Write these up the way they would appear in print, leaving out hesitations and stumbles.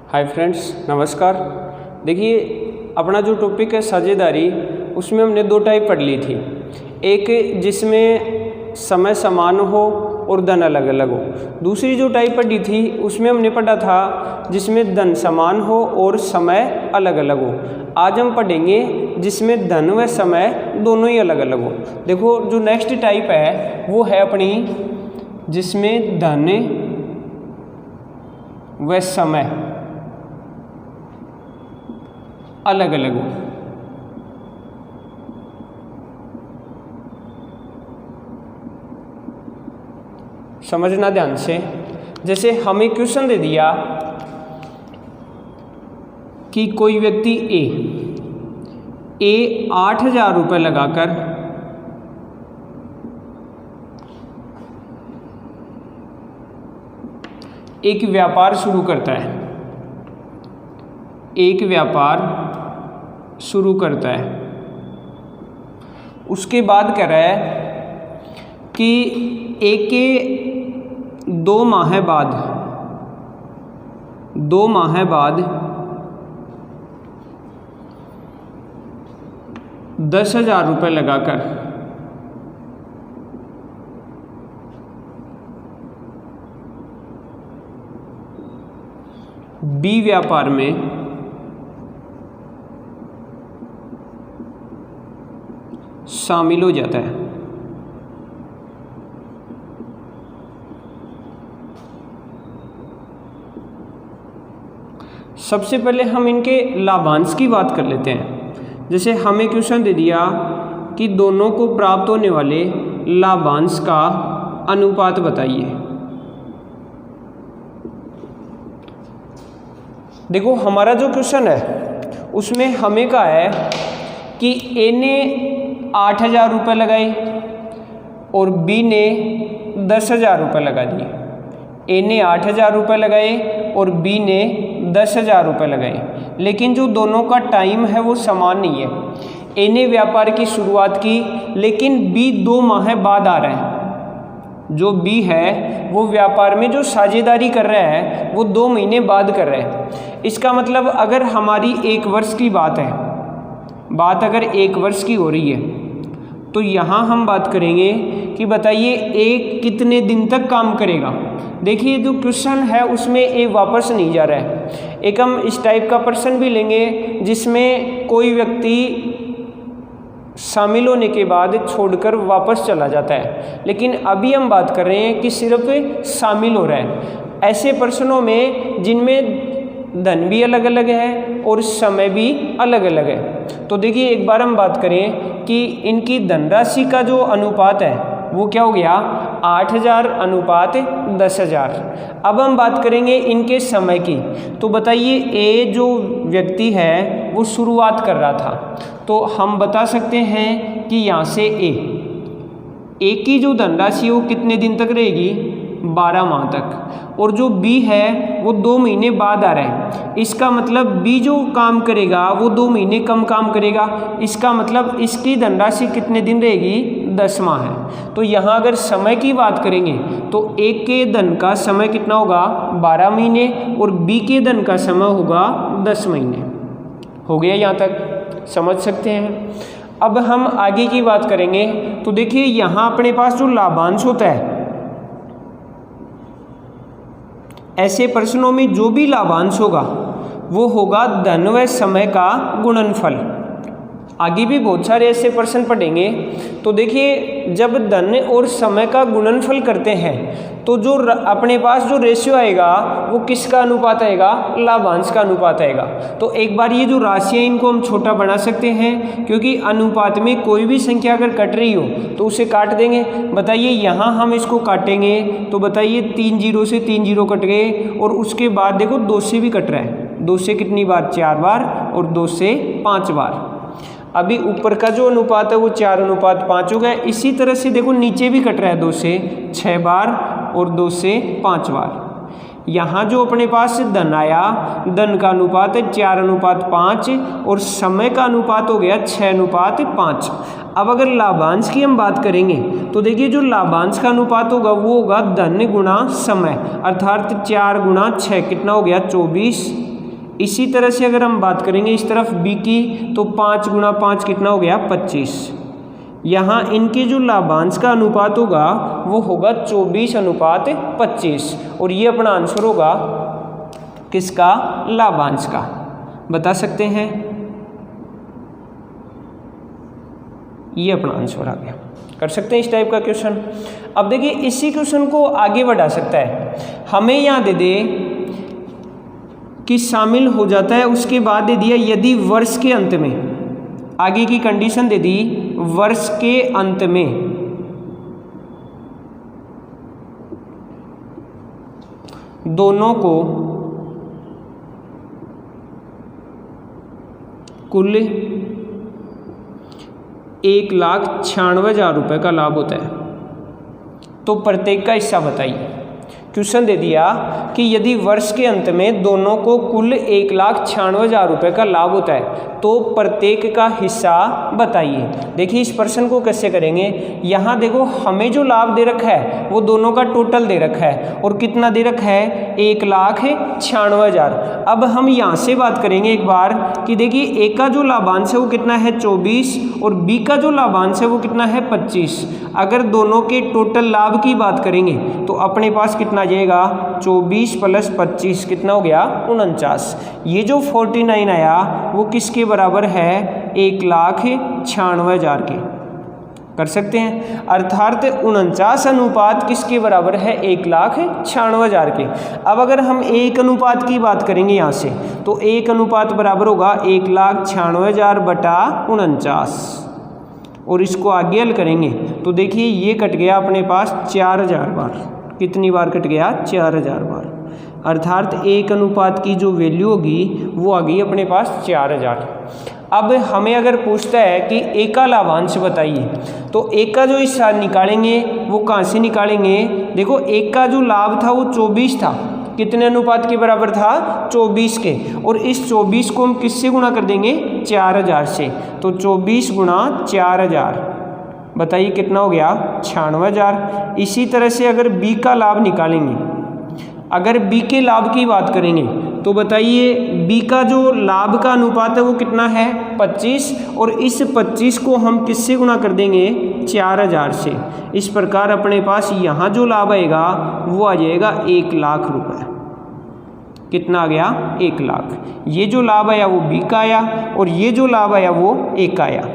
Hi friends, नमस्कार। देखिए, अपना जो टॉपिक है साझेदारी, उसमें हमने दो टाइप पढ़ ली थी। एक जिसमें समय समान हो और धन अलग अलग हो। दूसरी जो टाइप पढ़ी थी उसमें हमने पढ़ा था जिसमें धन समान हो और समय अलग अलग हो। आज हम पढ़ेंगे जिसमें धन व समय दोनों ही अलग अलग हो। देखो, जो नेक्स्ट टाइप है वो है अपनी जिसमें धन व समय अलग अलग हो। समझना ध्यान से। जैसे हमें क्वेश्चन दे दिया कि कोई व्यक्ति ए 8,000 रुपये लगाकर एक व्यापार शुरू करता है। एक व्यापार शुरू करता है, उसके बाद कह रहा है कि एक के 2 माह बाद 10,000 रुपये लगाकर बी व्यापार में शामिल हो जाता है। सबसे पहले हम इनके लाभांश की बात कर लेते हैं। जैसे हमें क्वेश्चन दे दिया कि दोनों को प्राप्त होने वाले लाभांश का अनुपात बताइए। देखो, हमारा जो क्वेश्चन है उसमें हमें कहा है कि ए ने 8,000 रुपये लगाए और बी ने 10,000 रुपये लगा दिए। ए ने 8,000 रुपये लगाए और बी ने 10,000 रुपये लगाए, लेकिन जो दोनों का टाइम है वो समान नहीं है। ए ने व्यापार की शुरुआत की, लेकिन बी 2 माह बाद आ रहा है। जो बी है वो व्यापार में जो साझेदारी कर रहा है वो 2 महीने बाद कर रहा है। इसका मतलब अगर हमारी 1 वर्ष की बात है, बात अगर 1 वर्ष की हो रही है, तो यहाँ हम बात करेंगे कि बताइए ए कितने दिन तक काम करेगा। देखिए, जो क्वेश्चन है उसमें ए वापस नहीं जा रहा है। एक हम इस टाइप का प्रश्न भी लेंगे जिसमें कोई व्यक्ति शामिल होने के बाद छोड़कर वापस चला जाता है, लेकिन अभी हम बात कर रहे हैं कि सिर्फ शामिल हो रहा है। ऐसे प्रश्नों में जिनमें धन भी अलग अलग है और समय भी अलग अलग है। तो देखिए, एक बार हम बात करें कि इनकी धनराशि का जो अनुपात है वो क्या हो गया, 8,000 अनुपात 10,000। अब हम बात करेंगे इनके समय की। तो बताइए, ए जो व्यक्ति है वो शुरुआत कर रहा था, तो हम बता सकते हैं कि यहाँ से ए की जो धनराशि है वो कितने दिन तक रहेगी, 12 माह तक। और जो बी है वो 2 महीने बाद आ रहा है। इसका मतलब बी जो काम करेगा वो 2 महीने कम काम करेगा। इसका मतलब इसकी धनराशि कितने दिन रहेगी, 10 माह है। तो यहाँ अगर समय की बात करेंगे तो ए के धन का समय कितना होगा, 12 महीने, और बी के धन का समय होगा 10 महीने। हो गया, यहाँ तक समझ सकते हैं। अब हम आगे की बात करेंगे तो देखिए, यहाँ अपने पास जो लाभांश होता है, ऐसे प्रश्नों में जो भी लाभांश होगा वो होगा धन व समय का गुणनफल। आगे भी बहुत सारे ऐसे प्रश्न पढ़ेंगे। तो देखिए, जब धन और समय का गुणनफल करते हैं तो जो अपने पास जो रेशियो आएगा वो किसका अनुपात आएगा, लाभांश का अनुपात आएगा। तो एक बार ये जो राशियाँ इनको हम छोटा बना सकते हैं, क्योंकि अनुपात में कोई भी संख्या अगर कट रही हो तो उसे काट देंगे। बताइए, यहाँ हम इसको काटेंगे तो बताइए 3 0 से 3 0 कट गए, और उसके बाद देखो 2 से भी कट रहा है। 2 से कितनी बार, 4 बार, और 2 से 5 बार। अभी ऊपर का जो अनुपात है वो 4:5 हो गया। इसी तरह से देखो नीचे भी कट रहा है, 2 से 6 बार और 2 से 5 बार। यहाँ जो अपने पास धन आया, धन का अनुपात है 4:5 और समय का अनुपात हो गया 6:5। अब अगर लाभांश की हम बात करेंगे तो देखिए जो लाभांश का अनुपात होगा वो होगा धन गुणा समय, अर्थात 4 गुणा 6 कितना हो गया 24, इसी तरह से अगर हम बात करेंगे इस तरफ बी की, तो 5 गुणा 5 कितना हो गया 25। यहाँ इनके जो लाभांश का अनुपात होगा वो होगा 24:25, और ये अपना आंसर होगा किसका, लाभांश का। बता सकते हैं, ये अपना आंसर आ गया। कर सकते हैं इस टाइप का क्वेश्चन। अब देखिए इसी क्वेश्चन को आगे बढ़ा सकता है, हमें यहाँ दे दे कि शामिल हो जाता है, उसके बाद दे दिया यदि वर्ष के अंत में, आगे की कंडीशन दे दी वर्ष के अंत में दोनों को कुल 1,96,000 रुपये का लाभ होता है, तो प्रत्येक का हिस्सा बताइए। क्वेश्चन दे दिया कि यदि वर्ष के अंत में दोनों को कुल 1,96,000 रुपये का लाभ होता है, तो प्रत्येक का हिस्सा बताइए। देखिए इस प्रश्न को कैसे करेंगे, यहाँ देखो हमें जो लाभ दे रखा है वो दोनों का टोटल दे रखा है, और कितना दे रखा है 1,96,000। अब हम यहाँ से बात करेंगे एक बार कि देखिए ए का जो लाभांश है वो कितना है 24, और बी का जो लाभांश है वो कितना है 25। अगर दोनों के टोटल लाभ की बात करेंगे तो अपने पास कितना जाएगा 24 + 25 कितना हो गया 49। ये जो 49 आया वो किसके बराबर है 1,96,000 के। कर सकते हैं, अर्थात 49 अनुपात किसके बराबर है 1,96,000 के। अब अगर हम 1 अनुपात की बात करेंगे यहाँ से, तो 1 अनुपात बराबर होगा 1,96,000 बटा 49, और इसको आगे हल करेंगे तो देखिए ये कट गया अपने पास 4,000 बार। कितनी बार कट गया 4,000 बार, अर्थात 1 अनुपात की जो वैल्यू होगी वो आ गई अपने पास 4,000। अब हमें अगर पूछता है कि ए का लाभांश बताइए, तो ए का जो हिस्सा निकालेंगे वो कहाँ से निकालेंगे। देखो ए का जो लाभ था वो 24 था, कितने अनुपात के बराबर था 24 के, और इस 24 को हम किससे गुणा कर देंगे 4,000 से, तो 24 गुणा 4,000 बताइए कितना हो गया 96,000। इसी तरह से अगर बी का लाभ निकालेंगे, अगर बी के लाभ की बात करेंगे तो बताइए बी का जो लाभ का अनुपात है वो कितना है 25, और इस 25 को हम किससे गुणा कर देंगे 4,000 से। इस प्रकार अपने पास यहाँ जो लाभ आएगा वो आ जाएगा 1,00,000 रुपये। कितना आ गया 1,00,000। ये जो लाभ आया वो बी का आया, और ये जो लाभ आया वो ए का आया।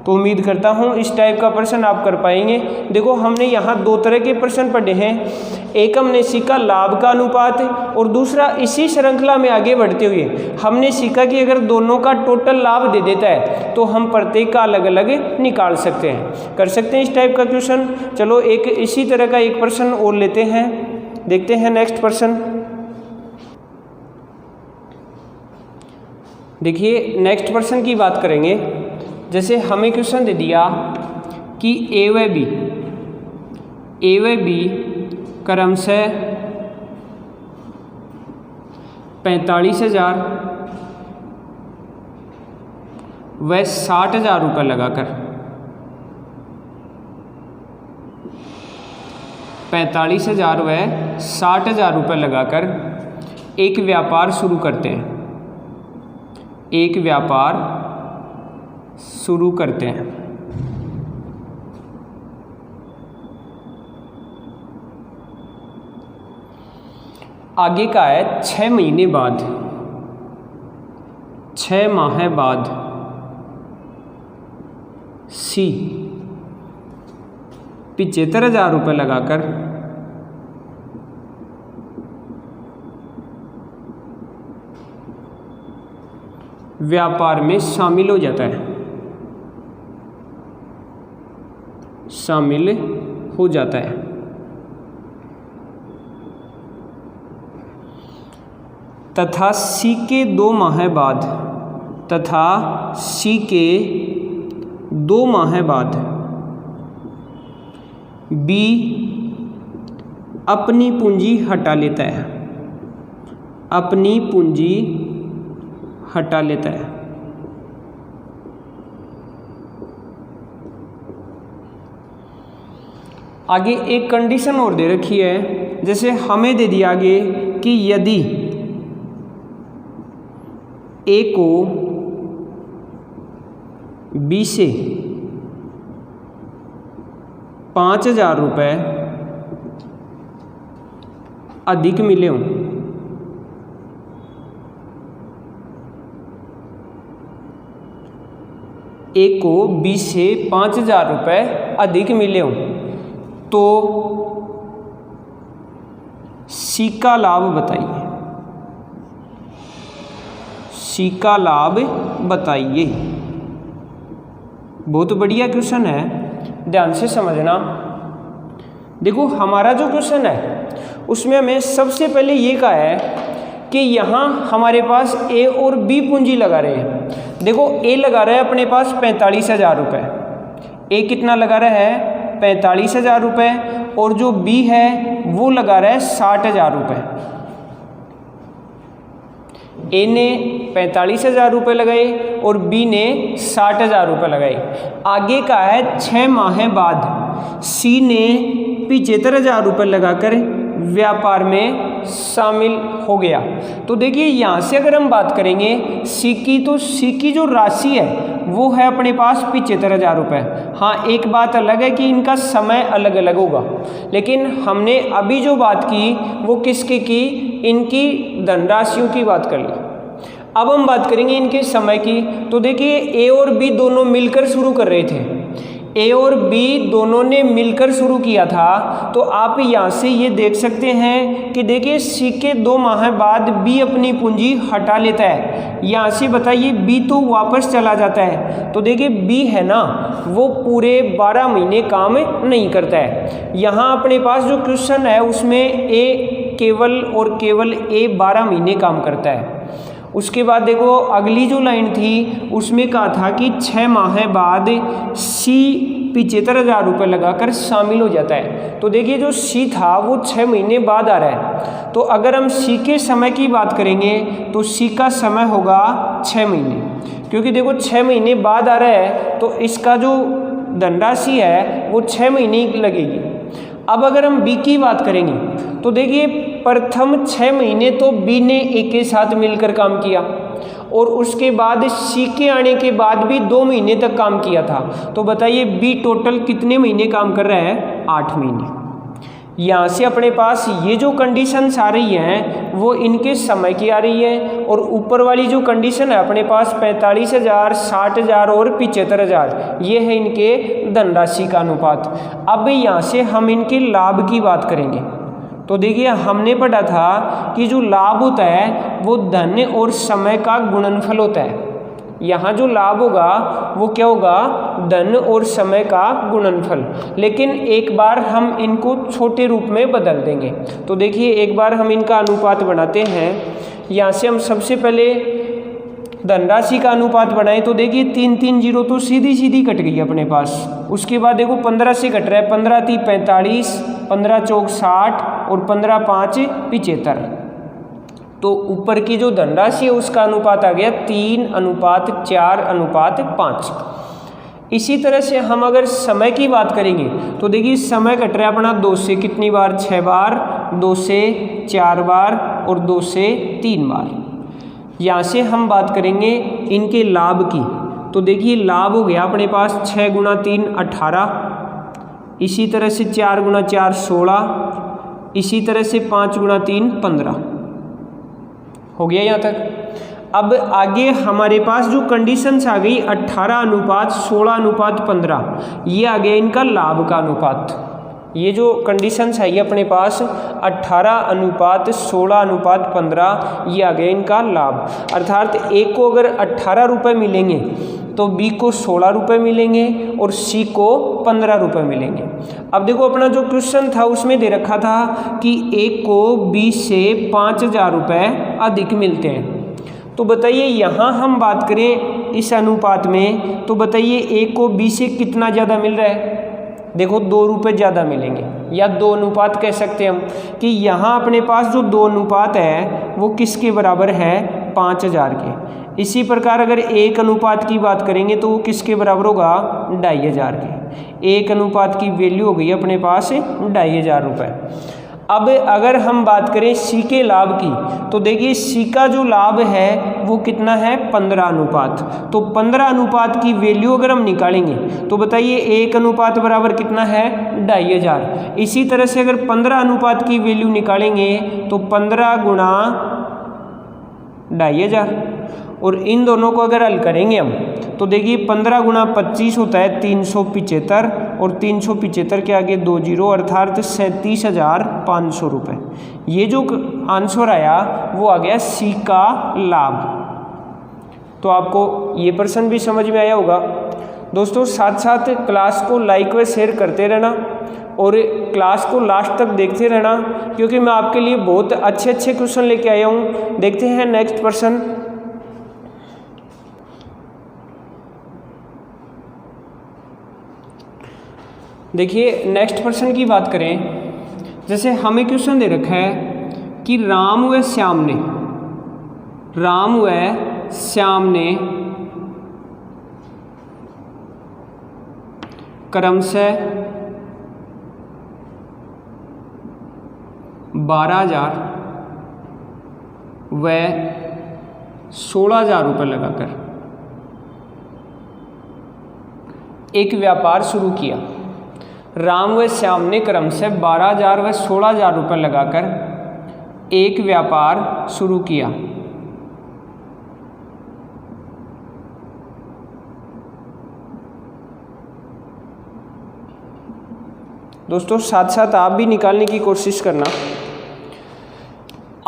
तो उम्मीद करता हूँ इस टाइप का प्रश्न आप कर पाएंगे। देखो हमने यहाँ 2 तरह के प्रश्न पढ़े हैं, एक हमने सीखा लाभ का अनुपात, और दूसरा इसी श्रृंखला में आगे बढ़ते हुए हमने सीखा कि अगर दोनों का टोटल लाभ दे देता है तो हम प्रत्येक का अलग अलग निकाल सकते हैं। कर सकते हैं इस टाइप का क्वेश्चन। चलो एक इसी तरह का एक प्रश्न और लेते हैं, देखते हैं नेक्स्ट प्रश्न। देखिए नेक्स्ट प्रश्न की बात करेंगे। जैसे हमें क्वेश्चन दे दिया कि ए व बी क्रमशः 45,000 व 60,000 रुपये लगाकर 45,000 व 60,000 रुपये लगाकर एक व्यापार शुरू करते हैं। एक व्यापार शुरू करते हैं। आगे का है 6 महीने बाद, 6 माह बाद सी 75,000 रुपये लगाकर व्यापार में शामिल हो जाता है, शामिल हो जाता है। तथा सी के 2 माह बाद, तथा सी के 2 माह बाद बी अपनी पूंजी हटा लेता है, अपनी पूंजी हटा लेता है। आगे एक कंडीशन और दे रखी है, जैसे हमें दे दिया आगे कि यदि ए को बी से 5,000 रुपये अधिक मिले हों, ए को बी से 5,000 रुपये अधिक मिले हों, तो सी का लाभ बताइए। सी का लाभ बताइए। बहुत बढ़िया क्वेश्चन है, ध्यान से समझना। देखो हमारा जो क्वेश्चन है उसमें हमें सबसे पहले ये कहा है कि यहाँ हमारे पास ए और बी पूंजी लगा रहे हैं। देखो ए लगा रहा है अपने पास 45,000 रुपये, ए कितना लगा रहा है 45,000 रुपये, और जो बी है वो लगा रहा है 60,000 रुपये। ए ने 45,000 रुपये लगाए और बी ने 60,000 रुपये लगाए। आगे का है 6 माह बाद सी ने 75,000 रुपये लगाकर व्यापार में शामिल हो गया। तो देखिए यहाँ से अगर हम बात करेंगे सी की, तो सी की जो राशि है वो है अपने पास 75,000 रुपये। हाँ, एक बात अलग है कि इनका समय अलग अलग होगा, लेकिन हमने अभी जो बात की वो किसकी की, इनकी धनराशियों की बात कर ली। अब हम बात करेंगे इनके समय की। तो देखिए ए और बी दोनों मिलकर शुरू कर रहे थे, ए और बी दोनों ने मिलकर शुरू किया था। तो आप यहाँ से ये देख सकते हैं कि देखिए सी के 2 माह बाद बी अपनी पूंजी हटा लेता है। यहाँ से बताइए बी तो वापस चला जाता है। तो देखिए बी है ना, वो पूरे 12 महीने काम नहीं करता है। यहाँ अपने पास जो क्वेश्चन है उसमें ए केवल और केवल ए 12 महीने काम करता है। उसके बाद देखो अगली जो लाइन थी उसमें कहा था कि 6 माह बाद सी 75,000 रुपये लगाकर शामिल हो जाता है। तो देखिए जो सी था वो 6 महीने बाद आ रहा है। तो अगर हम सी के समय की बात करेंगे तो सी का समय होगा 6 महीने, क्योंकि देखो 6 महीने बाद आ रहा है तो इसका जो धनराशि है वो 6 महीने लगेगी। अब अगर हम बी की बात करेंगे तो देखिए प्रथम 6 महीने तो बी ने ए के साथ मिलकर काम किया, और उसके बाद सी के आने के बाद भी 2 महीने तक काम किया था। तो बताइए बी टोटल कितने महीने काम कर रहा है, 8 महीने। यहाँ से अपने पास ये जो कंडीशंस आ रही हैं वो इनके समय की आ रही है, और ऊपर वाली जो कंडीशन है अपने पास 45,000, 60,000 और 75,000, ये है इनके धनराशि का अनुपात। अब यहाँ से हम इनके लाभ की बात करेंगे। तो देखिए हमने पढ़ा था कि जो लाभ होता है वो धन और समय का गुणनफल होता है। यहाँ जो लाभ होगा वो क्या होगा, धन और समय का गुणनफल। लेकिन एक बार हम इनको छोटे रूप में बदल देंगे। तो देखिए एक बार हम इनका अनुपात बनाते हैं। यहाँ से हम सबसे पहले धनराशि का अनुपात बनाएं तो देखिए 3 3 0 तो सीधी सीधी कट गई अपने पास। उसके बाद देखो 15 से कट रहा है, 15 3 45, 15 4 60 और 15 5 75। तो ऊपर की जो धनराशि है उसका अनुपात आ गया 3:4:5। इसी तरह से हम अगर समय की बात करेंगे तो देखिए समय कट रहा है अपना 2 से कितनी बार, 6 बार, 2 से 4 बार और 2 से 3 बार। यहाँ से हम बात करेंगे इनके लाभ की। तो देखिए लाभ हो गया अपने पास 6 × 3 18, इसी तरह से 4 × 4 16, इसी तरह से 5 × 3 15 हो गया यहाँ तक। अब आगे हमारे पास जो कंडीशंस आ गई 18:16:15, ये आ गया इनका लाभ का अनुपात। ये जो कंडीशंस है ये अपने पास 18:16:15, ये आ गया इनका लाभ। अर्थात ए को अगर 18 रुपये मिलेंगे तो बी को 16 रुपये मिलेंगे और सी को 15 रुपये मिलेंगे। अब देखो अपना जो क्वेश्चन था उसमें दे रखा था कि ए को बी से 5,000 रुपये अधिक मिलते हैं। तो बताइए यहाँ हम बात करें इस अनुपात में, तो बताइए ए को बी से कितना ज़्यादा मिल रहा है। देखो 2 रुपये ज़्यादा मिलेंगे, या 2 अनुपात कह सकते हैं हम कि यहाँ अपने पास जो 2 अनुपात है वो किसके बराबर है, 5,000 के। इसी प्रकार अगर 1 अनुपात की बात करेंगे तो वो किसके बराबर होगा, 2,500 के। 1 अनुपात की वैल्यू हो गई अपने पास 2,500 रुपये। अब अगर हम बात करें सी के लाभ की, तो देखिए सी का जो लाभ है वो कितना है 15 अनुपात। तो 15 अनुपात की वैल्यू अगर हम निकालेंगे तो बताइए 1 अनुपात बराबर कितना है 2500। इसी तरह से अगर 15 अनुपात की वैल्यू निकालेंगे तो 15 गुणा 2500, और इन दोनों को अगर हल करेंगे हम तो देखिए 15 गुणा 25 होता है 375, और 375 के आगे 2 जीरो अर्थात 37,500 रुपये। ये जो आंसर आया वो आ गया सी का लाभ। तो आपको ये प्रश्न भी समझ में आया होगा। दोस्तों साथ साथ क्लास को लाइक व शेयर करते रहना और क्लास को लास्ट तक देखते रहना, क्योंकि मैं आपके लिए बहुत अच्छे अच्छे क्वेश्चन लेके आया हूँ। देखते हैं नेक्स्ट प्रश्न। देखिए नेक्स्ट प्रश्न की बात करें, जैसे हमें क्वेश्चन दे रखा है कि राम व श्याम ने क्रमशः 12,000 व 16,000 रुपये लगाकर एक व्यापार शुरू किया। राम व श्याम ने क्रमशः 12,000 व 16,000 रुपये लगाकर एक व्यापार शुरू किया। दोस्तों साथ साथ आप भी निकालने की कोशिश करना।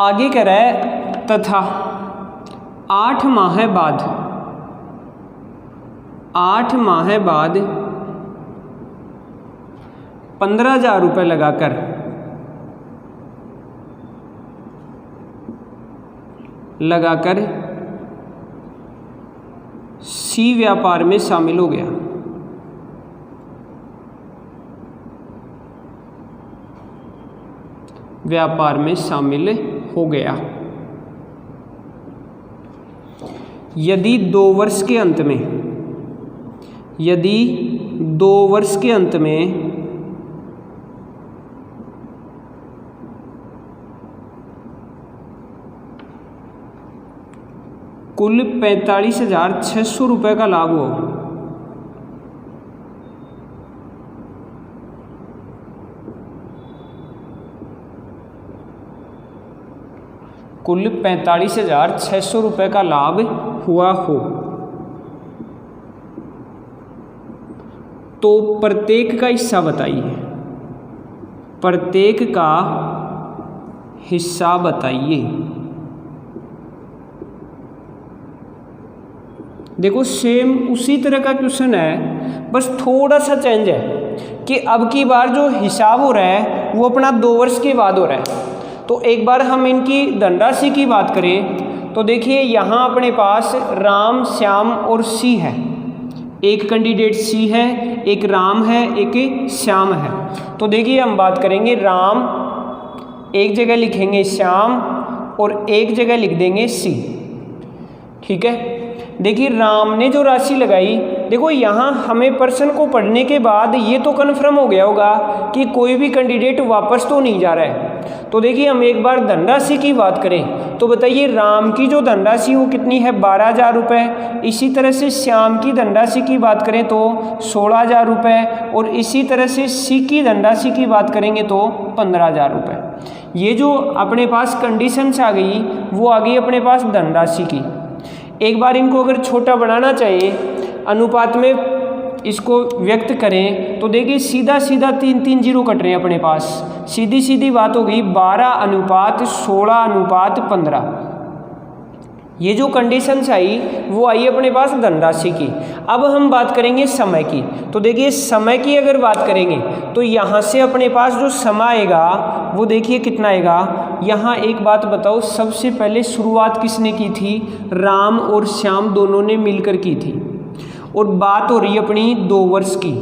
आगे कह रहा है तथा 8 माह बाद 15,000 रुपये लगाकर सी व्यापार में शामिल हो गया। यदि 2 वर्ष के अंत में कुल 45,600 रुपये का लाभ हो, कुल 45,600 रुपये का लाभ हुआ हो, तो प्रत्येक का हिस्सा बताइए। प्रत्येक का हिस्सा बताइए। देखो सेम उसी तरह का क्वेश्चन है, बस थोड़ा सा चेंज है कि अब की बार जो हिसाब हो रहा है वो अपना 2 वर्ष के बाद हो रहा है। तो एक बार हम इनकी धनराशि की बात करें तो देखिए यहाँ अपने पास राम, श्याम और सी है। एक कैंडिडेट सी है, एक राम है, एक श्याम है। तो देखिए हम बात करेंगे राम, एक जगह लिखेंगे श्याम और एक जगह लिख देंगे सी। ठीक है। देखिए राम ने जो राशि लगाई, देखो यहाँ हमें प्रश्न को पढ़ने के बाद ये तो कन्फर्म हो गया होगा कि कोई भी कैंडिडेट वापस तो नहीं जा रहा है। तो देखिए हम एक बार धनराशि की बात करें तो बताइए राम की जो धनराशि वो कितनी है 12,000 रुपये। इसी तरह से श्याम की धनराशि की बात करें तो 16,000 रुपये, और इसी तरह से सी की धनराशि की बात करेंगे तो 15,000 रुपये। ये जो अपने पास कंडीशंस आ गई वो आ गई अपने पास धनराशि की। एक बार इनको अगर छोटा बनाना चाहिए, अनुपात में इसको व्यक्त करें तो देखिए सीधा सीधा 3 जीरो कट रहे हैं अपने पास। सीधी सीधी बात हो गई 12:16:15। ये जो कंडीशंस आई वो आई अपने पास धनराशि की। अब हम बात करेंगे समय की। तो देखिए समय की अगर बात करेंगे तो यहाँ से अपने पास जो समय आएगा वो देखिए कितना आएगा। यहाँ एक बात बताओ, सबसे पहले शुरुआत किसने की थी? राम और श्याम दोनों ने मिलकर की थी, और बात हो रही है अपनी 2 वर्ष की।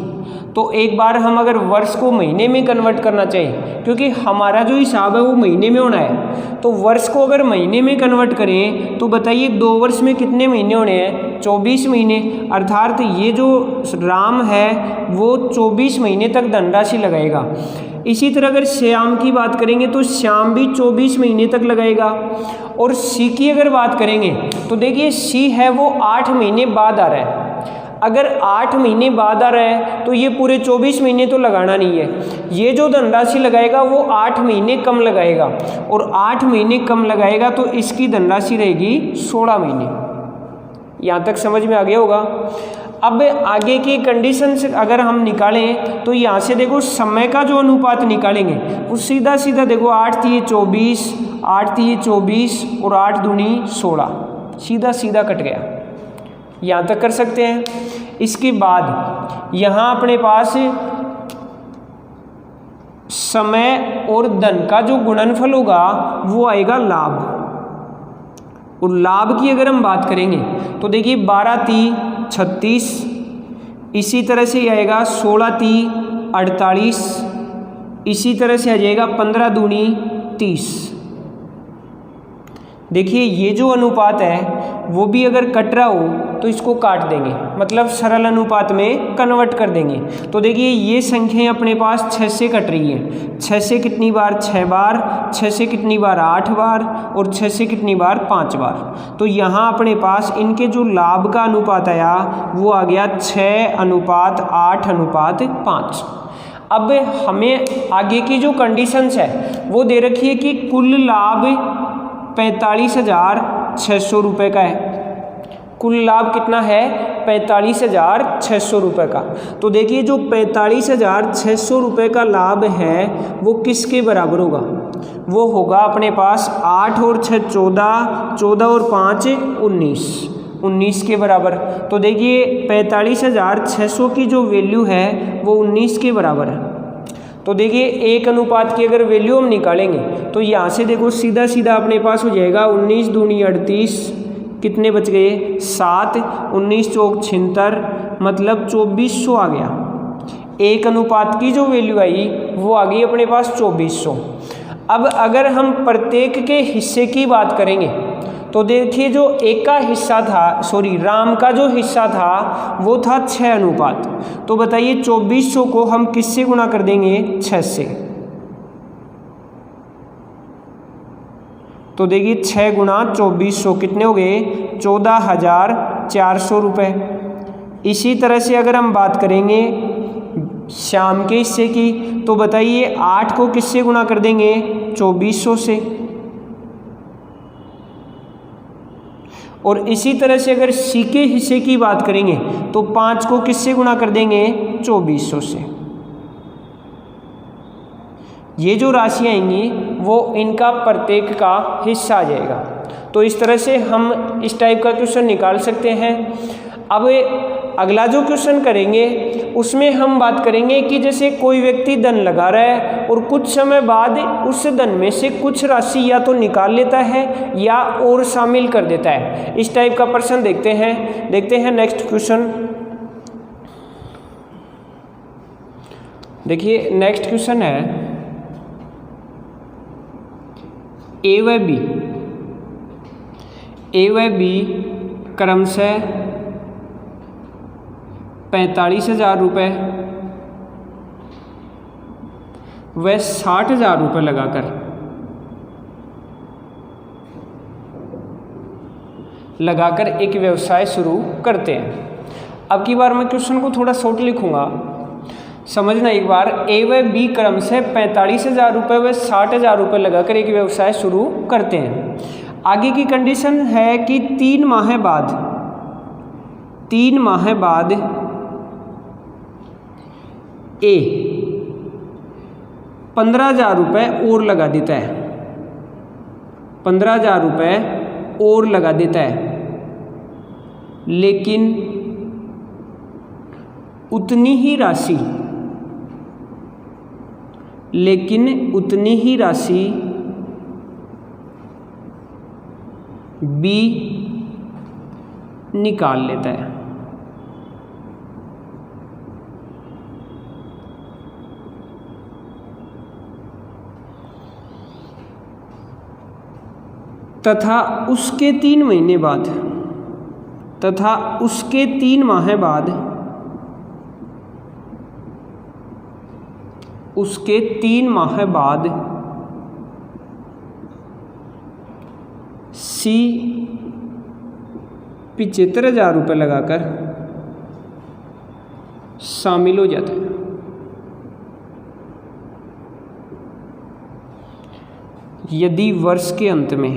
तो एक बार हम अगर वर्ष को महीने में कन्वर्ट करना चाहिए, क्योंकि हमारा जो हिसाब है वो महीने में होना है, तो वर्ष को अगर महीने में कन्वर्ट करें तो बताइए 2 वर्ष में कितने महीने होने हैं? 24 महीने। अर्थात ये जो राम है वो 24 महीने तक धनराशि लगाएगा। इसी तरह अगर श्याम की बात करेंगे तो श्याम भी 24 महीने तक लगाएगा। और सी की अगर बात करेंगे तो देखिए सी है वो 8 महीने बाद आ रहा है। अगर 8 महीने बाद आ रहा है तो ये पूरे 24 महीने तो लगाना नहीं है। ये जो धनराशि लगाएगा वो 8 महीने कम लगाएगा, और 8 महीने कम लगाएगा तो इसकी धनराशि रहेगी 16 महीने। यहाँ तक समझ में आ गया होगा। अब आगे की कंडीशंस अगर हम निकालें तो यहाँ से देखो समय का जो अनुपात निकालेंगे वो सीधा सीधा देखो 8 3 24, 8 3 24 और 8 दूनी 16, सीधा सीधा कट गया। यहाँ तक कर सकते हैं। इसके बाद यहाँ अपने पास समय और धन का जो गुणनफल होगा वो आएगा लाभ। और लाभ की अगर हम बात करेंगे तो देखिए 12 3 36, इसी तरह से आएगा 16 3 48, इसी तरह से आ जाएगा 15 दूनी 30। देखिए ये जो अनुपात है वो भी अगर कट रहा हो तो इसको काट देंगे, मतलब सरल अनुपात में कन्वर्ट कर देंगे। तो देखिए ये संख्याएं अपने पास 6 से कट रही है। 6 से कितनी बार? 6 बार। 6 से कितनी बार? 8 बार। और 6 से कितनी बार? 5 बार। तो यहाँ अपने पास इनके जो लाभ का अनुपात आया वो आ गया 6:8:5। अब हमें आगे की जो कंडीशंस है वो दे रखी है कि कुल लाभ 45,600 रुपये का है। कुल लाभ कितना है? 45,600 रुपये का। तो देखिए जो 45,600 रुपये का लाभ है वो किसके बराबर होगा? वो होगा अपने पास 8 और 6 14, 14 और 5 19, 19 के बराबर। तो देखिए 45,600 की जो वैल्यू है वो 19 के बराबर है। तो देखिए 1 अनुपात की अगर वैल्यू हम निकालेंगे तो यहाँ से देखो सीधा सीधा अपने पास हो जाएगा 19 दूनी 38, कितने बच गए? 7, 19 चौक 76, मतलब 2400 आ गया। 1 अनुपात की जो वैल्यू आई वो आ गई अपने पास 2400। अब अगर हम प्रत्येक के हिस्से की बात करेंगे तो देखिए जो एक का हिस्सा था, राम का जो हिस्सा था वो था 6 अनुपात। तो बताइए 2400 को हम किससे गुणा कर देंगे? 6 से। तो देखिए 6 गुणा 2400 कितने हो गए? 14,400 रुपये। इसी तरह से अगर हम बात करेंगे शाम के हिस्से की तो बताइए 8 को किससे गुणा कर देंगे? 2400 से। और इसी तरह से अगर सी के हिस्से की बात करेंगे तो 5 को किससे गुणा कर देंगे? 2400 से। ये जो राशि आएंगी वो इनका प्रत्येक का हिस्सा आ जाएगा। तो इस तरह से हम इस टाइप का क्वेश्चन निकाल सकते हैं। अब अगला जो क्वेश्चन करेंगे उसमें हम बात करेंगे कि जैसे कोई व्यक्ति धन लगा रहा है और कुछ समय बाद उस धन में से कुछ राशि या तो निकाल लेता है या और शामिल कर देता है। इस टाइप का प्रश्न देखते हैं नेक्स्ट क्वेश्चन। देखिए नेक्स्ट क्वेश्चन है ए व बी क्रमशः 45,000 रुपये व 60,000 रुपये लगाकर एक व्यवसाय शुरू करते हैं। अब की बार मैं क्वेश्चन को थोड़ा शॉर्ट लिखूंगा, समझना एक बार। ए व बी क्रम से 45,000 रुपये व 60,000 रुपये लगाकर एक व्यवसाय शुरू करते हैं। आगे की कंडीशन है कि 3 माह बाद ए 15,000 रुपये और लगा देता है, 15,000 रुपये और लगा देता है, लेकिन उतनी ही राशि बी निकाल लेता है। तथा उसके 3 माह बाद उसके 3 माह बाद सी 75,000 रुपये लगाकर शामिल हो जाता है। यदि वर्ष के अंत में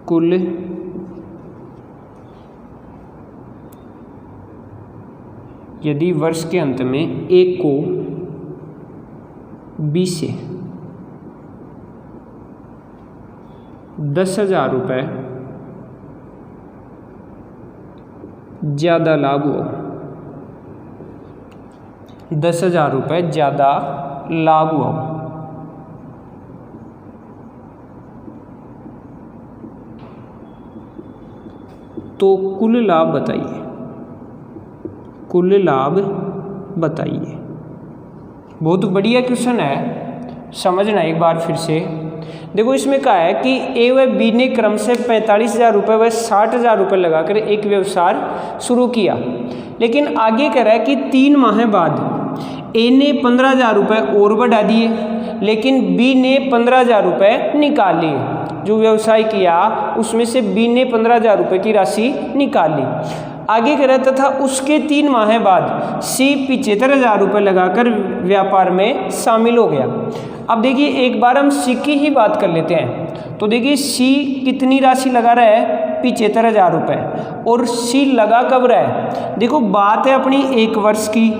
कुल एक को बी से 10,000 रुपये ज़्यादा लाभ हुआ, 10,000 रुपये ज़्यादा लाभ हुआ, तो कुल लाभ बताइए। बहुत बढ़िया क्वेश्चन है, समझना एक बार फिर से। देखो इसमें कहा है कि ए व बी ने क्रम से 45,000 रुपये व 60,000 रुपये लगाकर एक व्यवसाय शुरू किया, लेकिन आगे कह रहा है कि 3 माह बाद ए ने 15,000 रुपये और बढ़ा दिए, लेकिन बी ने 15,000 रुपये निकाल लिए। जो व्यवसाय किया उसमें से बी ने 15,000 रुपये की राशि निकाल ली। आगे कह रहा तथा उसके 3 माह बाद सी 75,000 रुपये लगाकर व्यापार में शामिल हो गया। अब देखिए एक बार हम सी की ही बात कर लेते हैं। तो देखिए सी कितनी राशि लगा रहा है, 75,000 रुपये, और सी लगा कब रहा है। देखो बात है अपनी 1 वर्ष की,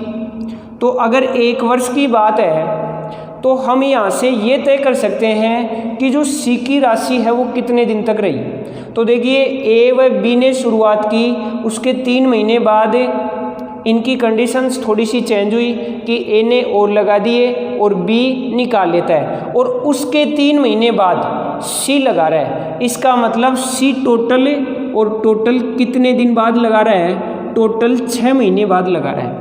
तो अगर 1 वर्ष की बात है तो हम यहाँ से ये तय कर सकते हैं कि जो सी की राशि है वो कितने दिन तक रही। तो देखिए ए व बी ने शुरुआत की, उसके 3 महीने बाद इनकी कंडीशंस थोड़ी सी चेंज हुई कि ए ने और लगा दिए और बी निकाल लेता है, और उसके 3 महीने बाद सी लगा रहा है। इसका मतलब सी टोटल कितने दिन बाद लगा रहा है, टोटल 6 महीने बाद लगा रहा है।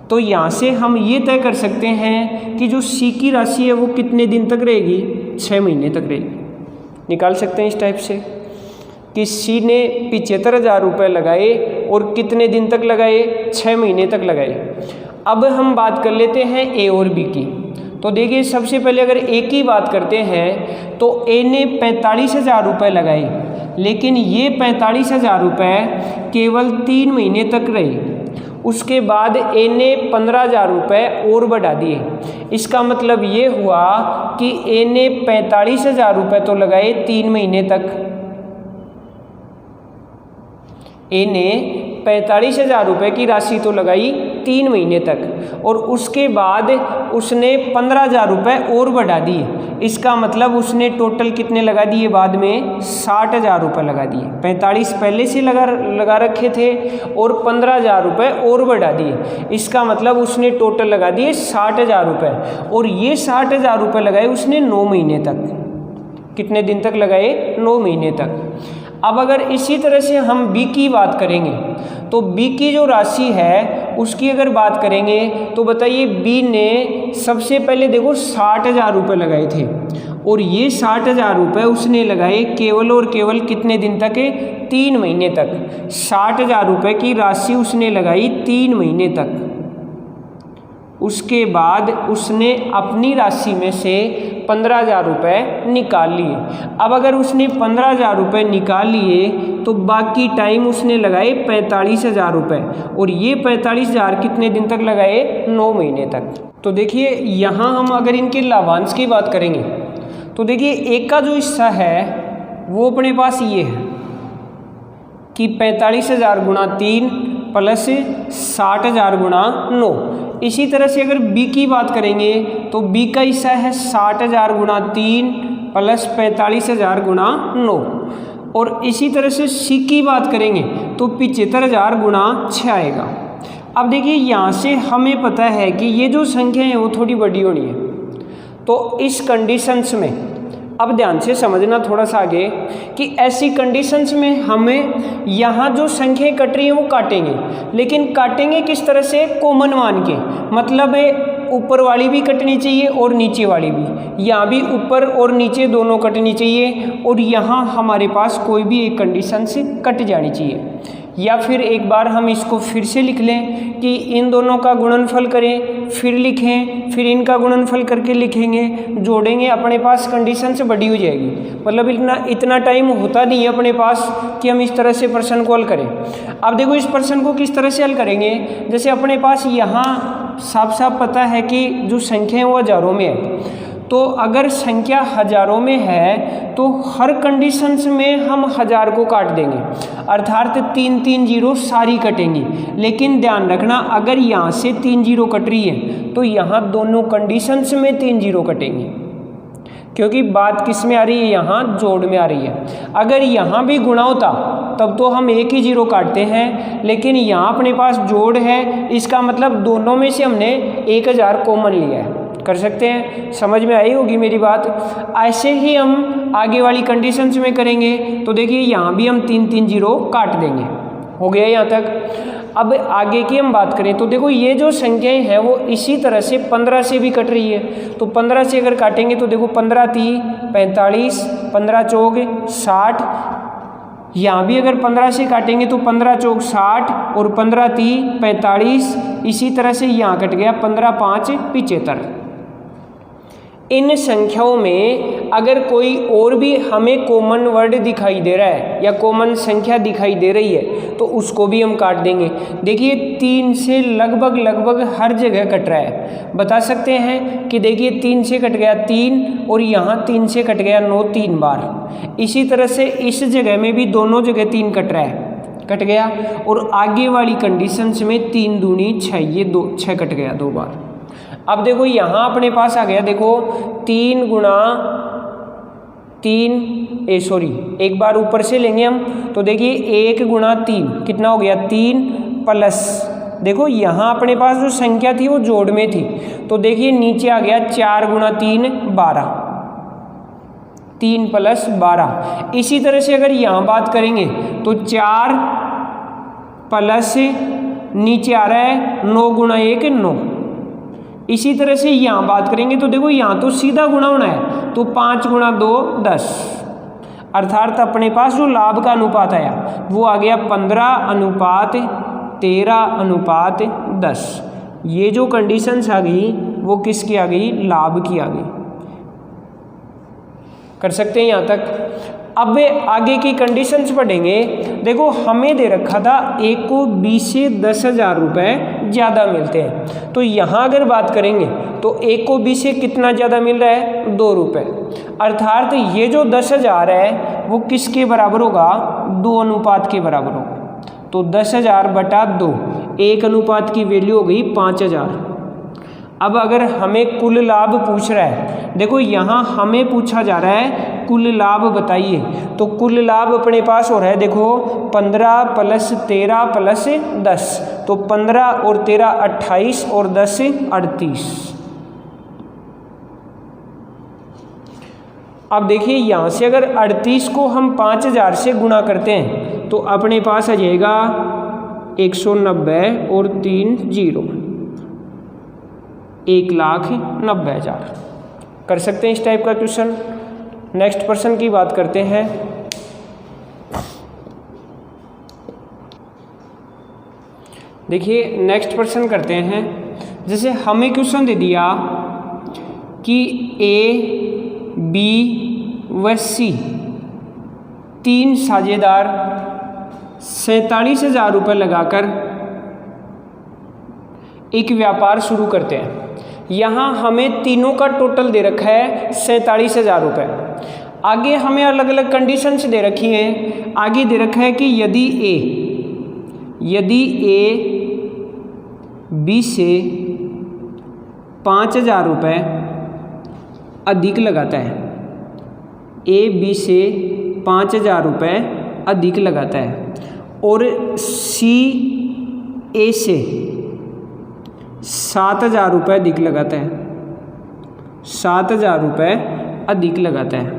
तो यहाँ से हम ये तय कर सकते हैं कि जो सी की राशि है वो कितने दिन तक रहेगी, 6 महीने तक रहेगी। निकाल सकते हैं इस टाइप से कि सी ने 75,000 रुपये लगाए और कितने दिन तक लगाए, 6 महीने तक लगाए। अब हम बात कर लेते हैं ए और बी की। तो देखिए सबसे पहले अगर ए की बात करते हैं तो ए ने 45,000 रुपये लगाए, लेकिन ये 45,000 रुपये केवल 3 महीने तक रहे। उसके बाद ए ने 15,000 रुपये और बढ़ा दिए। इसका मतलब ये हुआ कि ए ने 45,000 रुपये तो लगाए 3 महीने तक, ए ने 45,000 रुपये की राशि तो लगाई 3 महीने तक, और उसके बाद उसने 15,000 रुपये और बढ़ा दिए। इसका मतलब उसने टोटल कितने लगा दिए, बाद में 60,000 रुपये लगा दिए। 45 पहले से लगा रखे थे और 15,000 रुपये और बढ़ा दिए। इसका मतलब उसने टोटल लगा दिए 60,000 रुपये, और ये 60,000 रुपये लगाए उसने 9 महीने तक। कितने दिन तक लगाए, 9 महीने तक। अब अगर इसी तरह से हम बी की बात करेंगे तो बी की जो राशि है उसकी अगर बात करेंगे तो बताइए बी ने सबसे पहले देखो 60,000 रुपये लगाए थे, और ये 60,000 रुपये उसने लगाए केवल और केवल कितने दिन तक, 3 महीने तक। 60,000 रुपये की राशि उसने लगाई 3 महीने तक। उसके बाद उसने अपनी राशि में से 15,000 रुपये निकाल लिए। अब अगर उसने 15,000 रुपये निकाल लिए तो बाकी टाइम उसने लगाए 45,000 रुपये, और ये 45,000 कितने दिन तक लगाए, 9 महीने तक। तो देखिए यहाँ हम अगर इनके लाभांश की बात करेंगे तो देखिए एक का जो हिस्सा है वो अपने पास ये है कि 45,000 गुणा 3 प्लस 60,000 गुणा 9। इसी तरह से अगर बी की बात करेंगे तो बी का हिस्सा है 60,000 गुणा 3 प्लस 45,000 गुणा 9, और इसी तरह से सी की बात करेंगे तो 75,000 गुणा 6 आएगा। अब देखिए यहाँ से हमें पता है कि ये जो संख्या है वो थोड़ी बड़ी होनी है। तो इस कंडीशंस में अब ध्यान से समझना थोड़ा सा आगे कि ऐसी कंडीशंस में हमें यहाँ जो संख्याएं कट रही हैं वो काटेंगे, लेकिन काटेंगे किस तरह से, कॉमन मान के। मतलब ऊपर वाली भी कटनी चाहिए और नीचे वाली भी, यहाँ भी ऊपर और नीचे दोनों कटनी चाहिए, और यहाँ हमारे पास कोई भी एक कंडीशन से कट जानी चाहिए। या फिर एक बार हम इसको फिर से लिख लें कि इन दोनों का गुणनफल करें, फिर लिखें, फिर इनका गुणनफल करके लिखेंगे, जोड़ेंगे, अपने पास कंडीशन से बड़ी हो जाएगी। मतलब इतना टाइम होता नहीं है अपने पास कि हम इस तरह से प्रश्न को हल करें। अब देखो इस प्रश्न को किस तरह से हल करेंगे। जैसे अपने पास यहाँ साफ साफ पता है कि जो संख्या है वो हज़ारों में है, तो अगर संख्या हज़ारों में है तो हर कंडीशंस में हम 1000 को काट देंगे, अर्थात 3 3 जीरो सारी कटेंगी। लेकिन ध्यान रखना, अगर यहाँ से 3 जीरो कट रही है तो यहाँ दोनों कंडीशंस में 3 जीरो कटेंगी, क्योंकि बात किस में आ रही है, यहाँ जोड़ में आ रही है। अगर यहाँ भी गुणा होता तब तो हम एक ही जीरो काटते हैं, लेकिन यहाँ अपने पास जोड़ है, इसका मतलब दोनों में से हमने 1000 कॉमन लिया है। कर सकते हैं, समझ में आई होगी मेरी बात। ऐसे ही हम आगे वाली कंडीशंस में करेंगे। तो देखिए यहाँ भी हम 3 3 जीरो काट देंगे। हो गया यहाँ तक। अब आगे की हम बात करें तो देखो ये जो संख्याएं हैं वो इसी तरह से 15 से भी कट रही है। तो 15 से अगर काटेंगे तो देखो 15 3 45, 15 चौक 60। यहाँ भी अगर 15 से काटेंगे तो 15 चौक 60 और 15 3 45। इसी तरह से यहाँ कट गया 15 5 75। इन संख्याओं में अगर कोई और भी हमें कॉमन वर्ड दिखाई दे रहा है या कॉमन संख्या दिखाई दे रही है तो उसको भी हम काट देंगे। देखिए 3 से लगभग हर जगह कट रहा है। बता सकते हैं कि देखिए 3 से कट गया 3 और यहाँ 3 से कट गया 9 3 बार। इसी तरह से इस जगह में भी दोनों जगह 3 कट रहा है, कट गया। और आगे वाली कंडीशंस में 3 दूनी 6, ये 6 कट गया 2 बार। अब देखो यहाँ अपने पास आ गया, देखो 3 गुणा 3, एक बार ऊपर से लेंगे हम। तो देखिए 1 गुणा 3 कितना हो गया 3 प्लस, देखो यहाँ अपने पास जो संख्या थी वो जोड़ में थी, तो देखिए नीचे आ गया 4 गुणा 3 12, 3 प्लस 12। इसी तरह से अगर यहाँ बात करेंगे तो 4 प्लस नीचे आ रहा है 9 गुणा 1 9। इसी तरह से यहाँ बात करेंगे तो देखो यहाँ तो सीधा गुणा होना है, तो 5 गुणा 2 10। अर्थात अपने पास जो लाभ का अनुपात आया वो आ गया 15:13:10। ये जो कंडीशंस आ गई वो किसकी आ गई, लाभ की आ गई। कर सकते हैं यहाँ तक। अब आगे की कंडीशंस पढ़ेंगे। देखो हमें दे रखा था एक को 20 से 10,000 रुपये ज़्यादा मिलते हैं, तो यहाँ अगर बात करेंगे तो एक को 20 से कितना ज़्यादा मिल रहा है 2 रुपये। अर्थात ये जो 10,000 है वो किसके बराबर होगा, 2 अनुपात के बराबर होगा। तो 10,000 बटा 2, 1 अनुपात की वैल्यू हो गई 5,000। अब अगर हमें कुल लाभ पूछ रहा है, देखो यहाँ हमें पूछा जा रहा है कुल लाभ बताइए, तो कुल लाभ अपने पास हो रहा है देखो 15 प्लस 13 प्लस 10, तो 15 और 13 28 और 10 38। अब देखिए यहाँ से अगर 38 को हम 5,000 से गुणा करते हैं तो अपने पास आ जाएगा 190 और 3 जीरो 1,90,000। कर सकते हैं इस टाइप का क्वेश्चन। नेक्स्ट पर्सन की बात करते हैं। देखिए नेक्स्ट पर्सन करते हैं। जैसे हमें क्वेश्चन दे दिया कि A, B व C 3 साझेदार 47,000 रुपये लगाकर एक व्यापार शुरू करते हैं। यहाँ हमें तीनों का टोटल दे रखा है 47,000 रुपये। आगे हमें अलग अलग कंडीशंस दे रखी हैं। आगे दे रखा है कि यदि A B से 5,000 रुपये अधिक लगाता है, A B से 5,000 रुपये अधिक लगाता है और C A से 7,000 रुपये अधिक लगाता है, 7,000 रुपये अधिक लगाता है।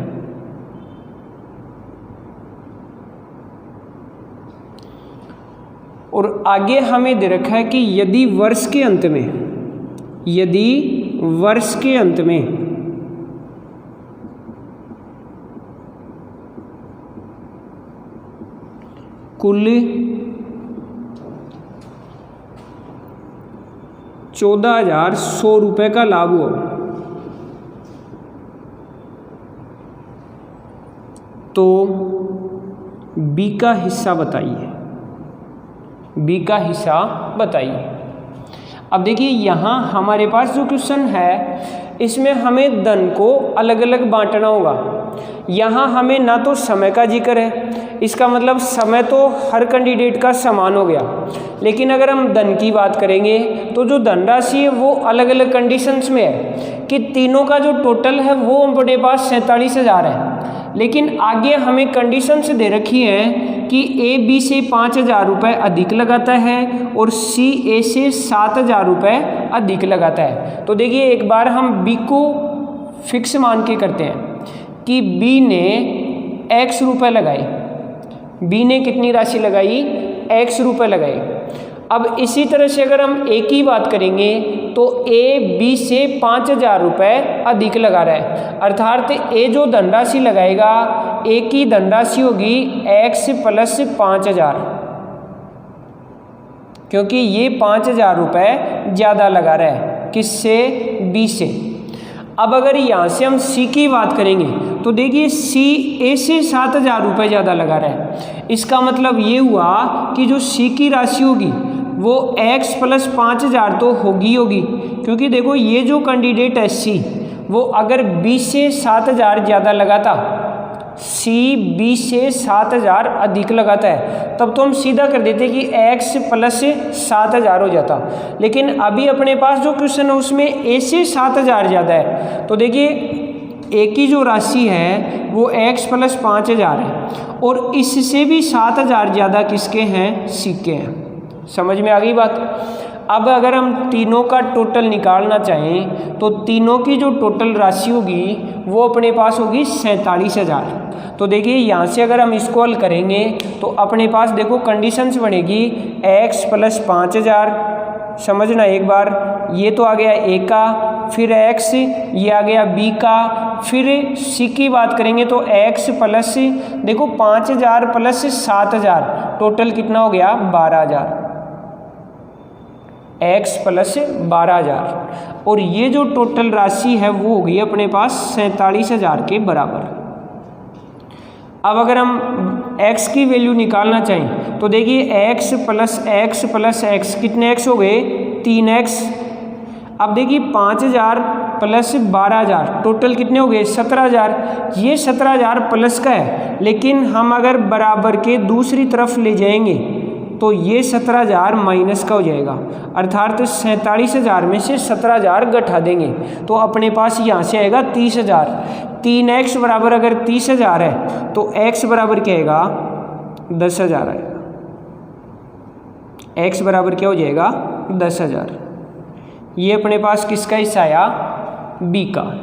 और आगे हमें दे रखा है कि यदि वर्ष के अंत में यदि वर्ष के अंत में कुल 14,100 रुपये का लाभ हो तो बी का हिस्सा बताइए, बी का हिस्सा बताइए। अब देखिए यहाँ हमारे पास जो क्वेश्चन है इसमें हमें धन को अलग अलग बांटना होगा। यहाँ हमें ना तो समय का जिक्र है, इसका मतलब समय तो हर कैंडिडेट का समान हो गया, लेकिन अगर हम धन की बात करेंगे तो जो धनराशि है वो अलग अलग कंडीशंस में है कि तीनों का जो टोटल है वो हमारे पास 47,000 है। लेकिन आगे हमें कंडीशंस दे रखी है कि ए बी से 5,000 रुपये अधिक लगाता है और सी ए से 7,000 रुपये अधिक लगाता है। तो देखिए एक बार हम बी को फिक्स मान के करते हैं कि बी ने x रुपये लगाए, बी ने कितनी राशि लगाई, x रुपये लगाए। अब इसी तरह से अगर हम ए की बात करेंगे तो ए बी से 5,000 रुपये अधिक लगा रहा है, अर्थात ए जो धनराशि लगाएगा ए की धनराशि होगी x प्लस 5,000, क्योंकि ये 5,000 रुपये ज़्यादा लगा रहा है किससे, बी से। अब अगर यहाँ से हम सी की बात करेंगे तो देखिए सी ए से 7,000 रुपये ज़्यादा लगा रहा है। इसका मतलब ये हुआ कि जो सी की राशि होगी वो x प्लस 5,000 तो होगी, क्योंकि देखो ये जो कैंडिडेट है सी वो अगर बी से 7,000 ज़्यादा लगाता, सी बी से 7,000 अधिक लगाता है, तब तो हम सीधा कर देते कि x प्लस 7,000 हो जाता। लेकिन अभी अपने पास जो क्वेश्चन है उसमें ए से 7,000 ज़्यादा है, तो देखिए ए की जो राशि है वो x प्लस 5,000 है और इससे भी 7,000 ज़्यादा किसके हैं, सी के हैं। समझ में आ गई बात। अब अगर हम तीनों का टोटल निकालना चाहें तो तीनों की जो टोटल राशि होगी वो अपने पास होगी 47,000। तो देखिए यहाँ से अगर हम इसको हल करेंगे तो अपने पास देखो कंडीशंस बनेगी x प्लस 5,000, समझना एक बार, ये तो आ गया ए का, फिर x ये आ गया बी का, फिर सी की बात करेंगे तो x प्लस देखो 5,000 प्लस 7,000 टोटल कितना हो गया, 12,000, x प्लस 12,000 और ये जो टोटल राशि है वो होगी अपने पास 47,000 के बराबर। अब अगर हम x की वैल्यू निकालना चाहें तो देखिए x प्लस x कितने x हो गए, 3x। अब देखिए 5,000 प्लस 12,000 टोटल कितने हो गए, 17,000। ये 17,000 प्लस का है, लेकिन हम अगर बराबर के दूसरी तरफ ले जाएंगे तो ये 17,000 माइनस का हो जाएगा, अर्थात 47,000 में से 17,000 घटा देंगे तो अपने पास यहाँ से आएगा 30,000। 3x बराबर अगर 30,000 है तो x बराबर क्या आएगा, 10,000 आएगा। x बराबर क्या हो जाएगा, 10,000। ये अपने पास किसका हिस्सा आया, b का।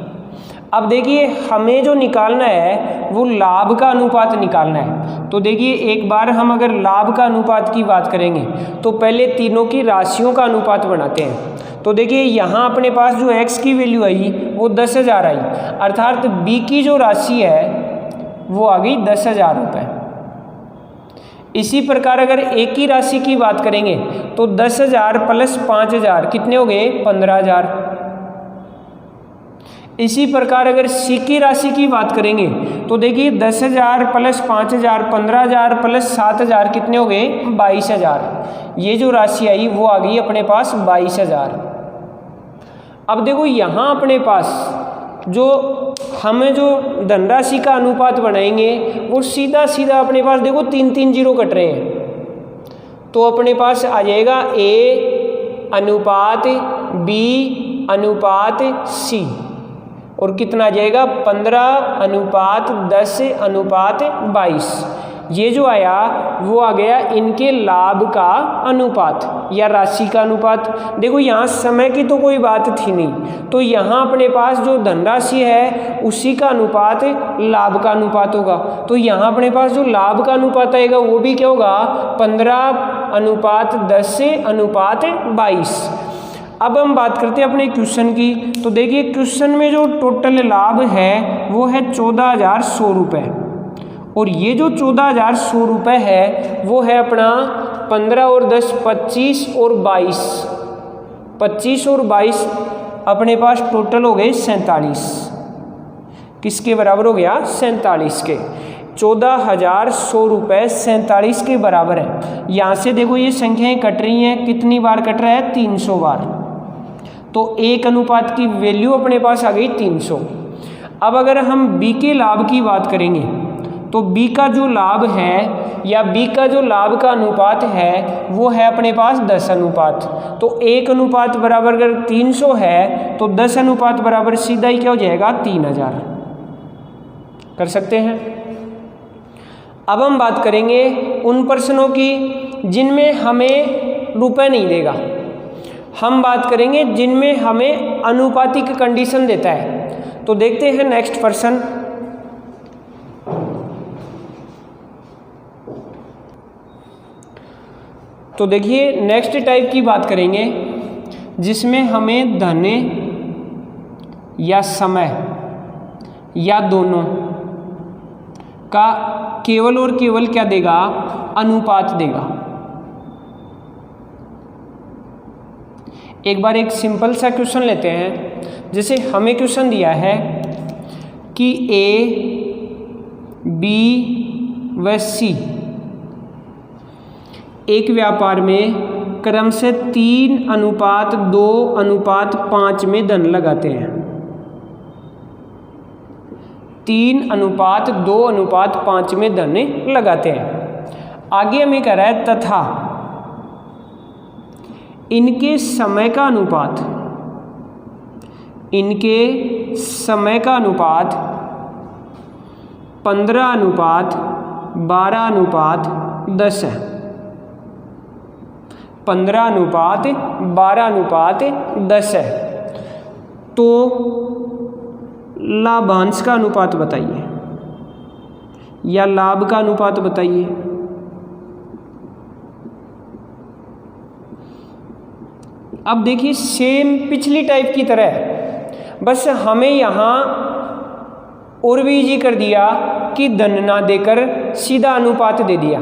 अब देखिए हमें जो निकालना है वो लाभ का अनुपात निकालना है। तो देखिए एक बार हम अगर लाभ का अनुपात की बात करेंगे तो पहले तीनों की राशियों का अनुपात बनाते हैं। तो देखिए यहाँ अपने पास जो x की वैल्यू आई वो 10,000 आई, अर्थात b की जो राशि है वो आ गई 10,000 रुपये। इसी प्रकार अगर a की राशि की बात करेंगे तो 10,000 प्लस 5,000 कितने हो गए, 15,000। इसी प्रकार अगर सी की राशि की बात करेंगे तो देखिए 10,000 प्लस 5,000 15,000 प्लस 7,000 कितने हो गए, 22,000। ये जो राशि आई वो आ गई अपने पास 22,000। अब देखो यहाँ अपने पास जो हमें जो धनराशि का अनुपात बनाएंगे वो सीधा सीधा अपने पास देखो 3 जीरो कट रहे हैं, तो अपने पास आ जाएगा ए अनुपात बी अनुपात सी और कितना आ जाएगा, 15:10:22। ये जो आया वो आ गया इनके लाभ का अनुपात या राशि का अनुपात। देखो यहाँ समय की तो कोई बात थी नहीं, तो यहाँ अपने पास जो धनराशि है उसी का अनुपात लाभ का अनुपात होगा। तो यहाँ अपने पास जो लाभ का अनुपात आएगा वो भी क्या होगा, 15:10:22। अब हम बात करते हैं अपने क्वेश्चन की। तो देखिए क्वेश्चन में जो टोटल लाभ है वो है 14,100 रुपये, और ये जो 14,100 रुपये है वो है अपना 15 और 10 25 और 22, 25 और 22 अपने पास टोटल हो गए 47। किसके बराबर हो गया? 47 के। 14,100 रुपये 47 के बराबर है। यहाँ से देखो ये संख्याएं कट रही हैं, कितनी बार कट रहा है? 300 बार। तो 1 अनुपात की वैल्यू अपने पास आ गई 300। अब अगर हम बी के लाभ की बात करेंगे तो बी का जो लाभ है या बी का जो लाभ का अनुपात है वो है अपने पास 10 अनुपात। तो 1 अनुपात बराबर अगर 300 है तो 10 अनुपात बराबर सीधा ही क्या हो जाएगा? 3000। कर सकते हैं। अब हम बात करेंगे उन प्रश्नों की जिनमें हमें रुपए नहीं देगा। हम बात करेंगे जिनमें हमें अनुपातिक कंडीशन देता है। तो देखते हैं नेक्स्ट प्रश्न। तो देखिए नेक्स्ट टाइप की बात करेंगे जिसमें हमें धन या समय या दोनों का केवल और केवल क्या देगा? अनुपात देगा। एक बार एक सिंपल सा क्वेश्चन लेते हैं। जैसे हमें क्वेश्चन दिया है कि A, B व C एक व्यापार में क्रम से 3:2:5 में धन लगाते हैं। 3:2:5 में धन लगाते हैं। आगे हमें कह रहा है तथा इनके समय का अनुपात, इनके समय का अनुपात 15:12:10 है। 15:12:10 है। तो लाभांश का अनुपात बताइए या लाभ का अनुपात बताइए। अब देखिए सेम पिछली टाइप की तरह है, बस हमें यहाँ और भी इजी कर दिया कि धन ना देकर सीधा अनुपात दे दिया।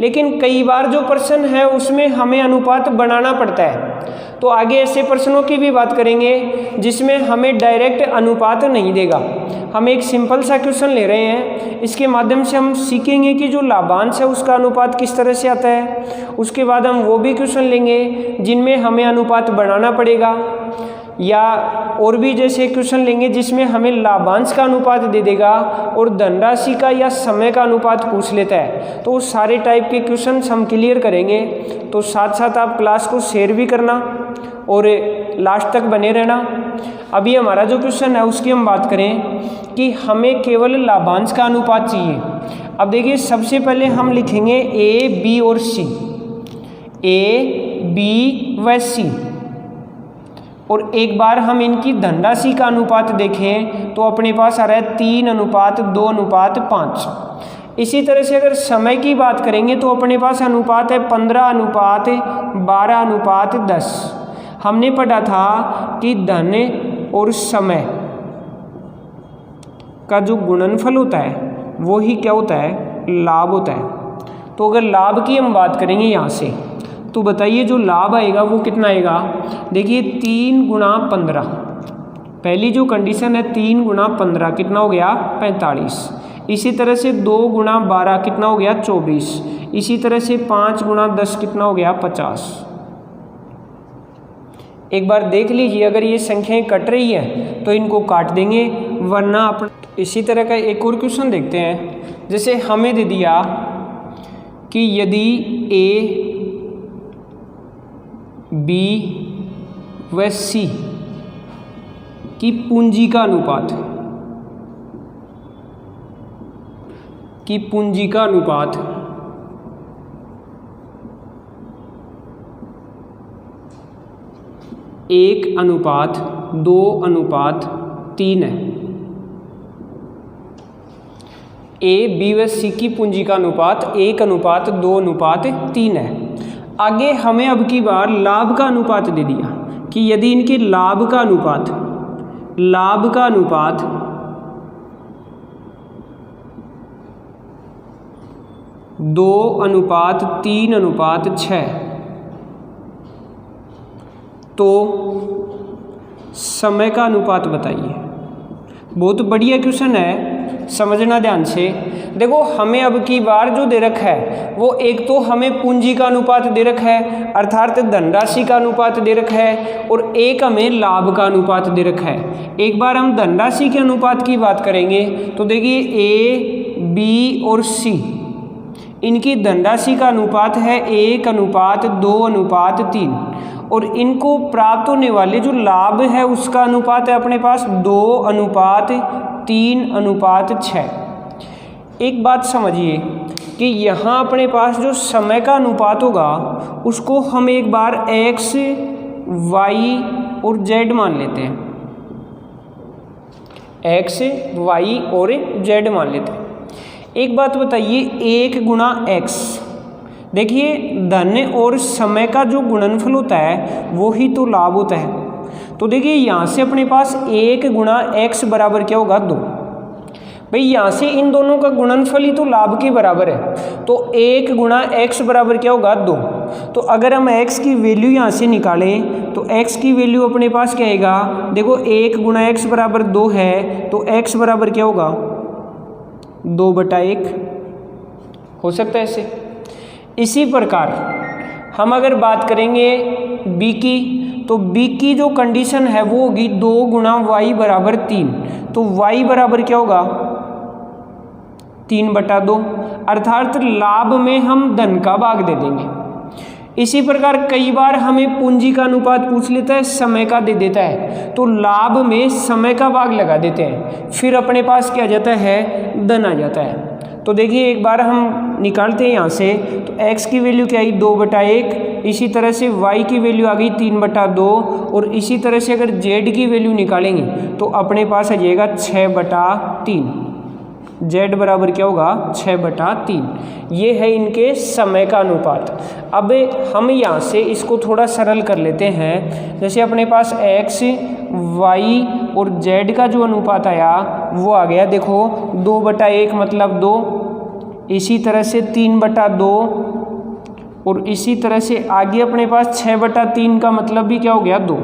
लेकिन कई बार जो प्रश्न है उसमें हमें अनुपात बनाना पड़ता है। तो आगे ऐसे प्रश्नों की भी बात करेंगे जिसमें हमें डायरेक्ट अनुपात नहीं देगा। हम एक सिंपल सा क्वेश्चन ले रहे हैं, इसके माध्यम से हम सीखेंगे कि जो लाभांश है उसका अनुपात किस तरह से आता है। उसके बाद हम वो भी क्वेश्चन लेंगे जिनमें हमें अनुपात बनाना पड़ेगा, या और भी जैसे क्वेश्चन लेंगे जिसमें हमें लाभांश का अनुपात दे देगा और धनराशि का या समय का अनुपात पूछ लेता है। तो उस सारे टाइप के क्वेश्चन हम क्लियर करेंगे। तो साथ साथ आप क्लास को शेयर भी करना और लास्ट तक बने रहना। अभी हमारा जो क्वेश्चन है उसकी हम बात करें कि हमें केवल लाभांश का अनुपात चाहिए। अब देखिए सबसे पहले हम लिखेंगे A, B और C, A, B व C, और एक बार हम इनकी धनराशि का अनुपात देखें तो अपने पास आ रहा है 3:2:5। इसी तरह से अगर समय की बात करेंगे तो अपने पास अनुपात है 15:12:10। हमने पढ़ा था कि धन और समय का जो गुणनफल होता है वो ही क्या होता है? लाभ होता है। तो अगर लाभ की हम बात करेंगे यहाँ से, तो बताइए जो लाभ आएगा वो कितना आएगा? देखिए 3:15, पहली जो कंडीशन है 3:15 कितना हो गया? 45। इसी तरह से 2:12 कितना हो गया? 24। इसी तरह से 5:10 कितना हो गया? 50। एक बार देख लीजिए, अगर ये संख्याएं कट रही है तो इनको काट देंगे, वरना आप। इसी तरह का एक और क्वेश्चन देखते हैं। जैसे हमें दे दिया कि यदि A, B व C की पूंजी का अनुपात, एक अनुपात 2:3 है। A, B व C की पूंजी का अनुपात 1:2:3 है। आगे हमें अब की बार लाभ का अनुपात दे दिया कि यदि इनके लाभ का अनुपात 2:3:6 तो समय का अनुपात बताइए। बहुत बढ़िया क्वेश्चन है, समझना ध्यान से। देखो हमें अब की बार जो दे रखा है वो एक तो हमें पूंजी का अनुपात दे रखा है अर्थात धनराशि का अनुपात दे रखा है, और एक हमें लाभ का अनुपात दे रखा है। एक बार हम धनराशि के अनुपात की बात करेंगे तो देखिए ए, बी और सी, इनकी धनराशि का अनुपात है 1:2:3, और इनको प्राप्त होने वाले जो लाभ है उसका अनुपात है अपने पास 2:3:6। एक बात समझिए कि यहाँ अपने पास जो समय का अनुपात होगा उसको हम एक बार x, y और z मान लेते हैं। x, y और z मान लेते हैं। एक बात बताइए, 1x, देखिए धन और समय का जो गुणनफल होता है वो ही तो लाभ होता है। तो देखिए यहाँ से अपने पास 1x बराबर क्या होगा 2। भाई यहाँ से इन दोनों का गुणनफल ही तो लाभ के बराबर है, तो 1x बराबर क्या होगा 2। तो अगर हम x की वैल्यू यहाँ से निकालें तो x की वैल्यू अपने पास क्या आएगा, देखो 1x बराबर 2 है तो x बराबर क्या होगा 2/1 हो सकता है ऐसे। इसी प्रकार हम अगर बात करेंगे b की, तो b की जो कंडीशन है वो होगी 2 × y बराबर 3, तो y बराबर क्या होगा 3/2, अर्थात लाभ में हम धन का भाग दे देंगे। इसी प्रकार कई बार हमें पूंजी का अनुपात पूछ लेता है, समय का दे देता है, तो लाभ में समय का भाग लगा देते हैं, फिर अपने पास क्या आ जाता है धन आ जाता है। तो देखिए एक बार हम निकालते हैं यहाँ से, तो x की वैल्यू क्या आई 2/1, इसी तरह से y की वैल्यू आ गई 3/2, और इसी तरह से अगर z की वैल्यू निकालेंगे तो अपने पास आ जाएगा 6/3। z बराबर क्या होगा 6/3। ये है इनके समय का अनुपात। अब हम यहाँ से इसको थोड़ा सरल कर लेते हैं। जैसे अपने पास x, y और z का जो अनुपात आया वो आ गया, देखो 2/1 मतलब 2, इसी तरह से 3/2, और इसी तरह से आगे अपने पास 6/3 का मतलब भी क्या हो गया 2।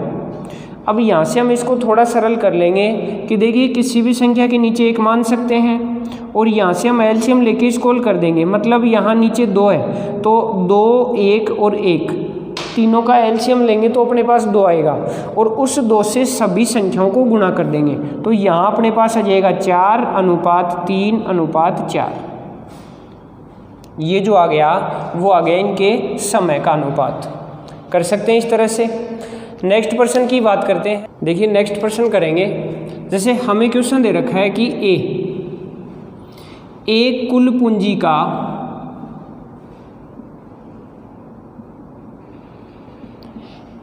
अब यहाँ से हम इसको थोड़ा सरल कर लेंगे कि देखिए किसी भी संख्या के नीचे 1 मान सकते हैं, और यहाँ से हम एलसीएम लेके इसको कर देंगे, मतलब यहाँ नीचे 2 है तो 2, 1 और 1 तीनों का एलसीएम लेंगे तो अपने पास 2 आएगा, और उस 2 से सभी संख्याओं को गुणा कर देंगे तो यहाँ अपने पास आ जाएगा 4:3:4। ये जो आ गया वो आ गया इनके समय का अनुपात। कर सकते हैं इस तरह से। नेक्स्ट प्रश्न की बात करते हैं। देखिए नेक्स्ट प्रश्न करेंगे। जैसे हमें क्वेश्चन दे रखा है कि ए कुल पूंजी का